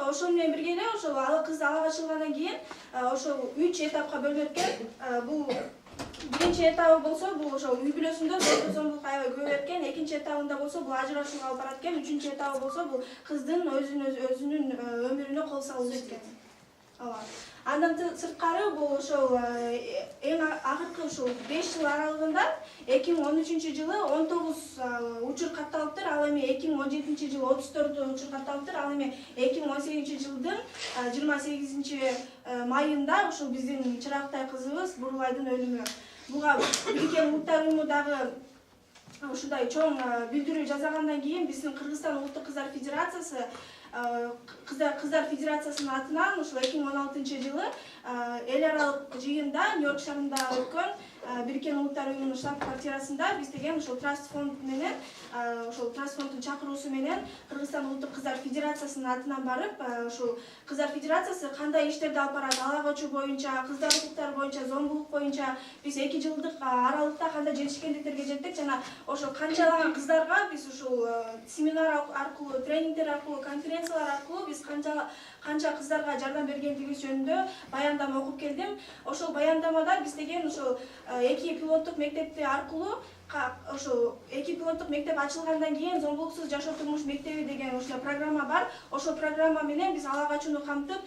ошол менен бирге эле ошол ала кыз алага чыггандан кийин ошол 3 этапка бөлүнөт экен. Бул биринчи этабы болсо бул ошол үй бүлөсүндө зомбулук аябай көбөйөт экен. Экинчи этабында болсо бул ажырашууга алып барат экен. Үчүнчү этабы болсо бул кыздын өзүнүн өмүрүнө кол салуу экен. Андан сырткары бул ошол эң акыркы ушул 5 жыл аралыгында 2013 жылы 19 учур катталыптыр. Ал эми 2017 жылы 34 учур катталыптыр. Ал эми 2018 жылдын 28 майында ушул биздин Чырактай кызыбыз Бурулайдын өлүмү. Буга Бириккен Улуттар уюму дагы ушундай чоң билдирүү жасагандан кийин биздин Кыргызстан Улуттук Кыздар Федерациясы Кыздар Федерациясынын атынан ушул 2016 жылы эл аралык жыйында Нью-Йорк шаарында өткөн Бириккен Улуттар уюмунун штаб-квартирасында биз деген ушул Траст фонд менен ошол Траст фонддун чакыруусу менен Кыргызстан Улуттук Кыздар Федерациясынын атынан барып ушул Кыздар Федерациясы кандай иштерди алып барат, ала качуу боюнча, кыздар укуктары боюнча, зомбулук боюнча биз 2 жылдык аралыкта кандай жетишкендиктерге жеттик жана ошол канчалаган кыздарга биз ушул семинар аркылуу, тренингдер аркылуу, конференциялар аркылуу биз канча кыздарга жардам бергендигибиз жөнүндө баяндама окуп келдим. Ошол баяндамада биз деген ошол 2 пилоттук мектепти аркылуу ошол 2 пилоттук мектеп ачылгандан кийин зомбулуксуз жашоо турмуш мектеби деген ушул программа бар. Ошол программа менен биз ала качууну камтып,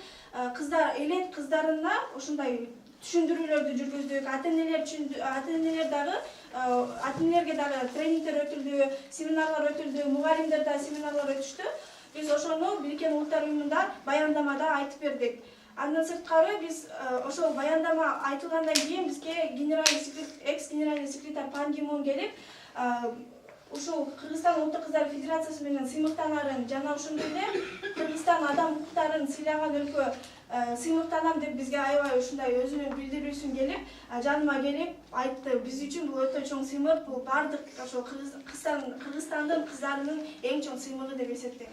кыздар элет кыздарына ушундай түшүндүрүүлөрдү жүргүздүк. Ата-энелерге дагы тренингдер өтүлдү, семинарлар өтүлдү, мугалимдер да семинарлар өтүштү. Биз ошону Бириккен Улуттар уюмунда баяндамада айтып бердик. Андан сырткары биз ошол баяндама айтылгандан кийин бизге экс-генеральный секретарь Пан Ги Мун келип, ушул Кыргызстан Улуттук Кыздар Федерациясы менен сыймыктанарын жана ошондой эле Кыргызстан адам укуктарын сыйлаган өлкө сыймыктанам деп бизге аябай ушундай өзүнүн билдирүүсүн келип, жаныма келип айтты. Биз үчүн бул өтө чоң сыймык, бул бардык ошол Кыргызстандын кыздарынын эң чоң сыймыгы деп эсептейм.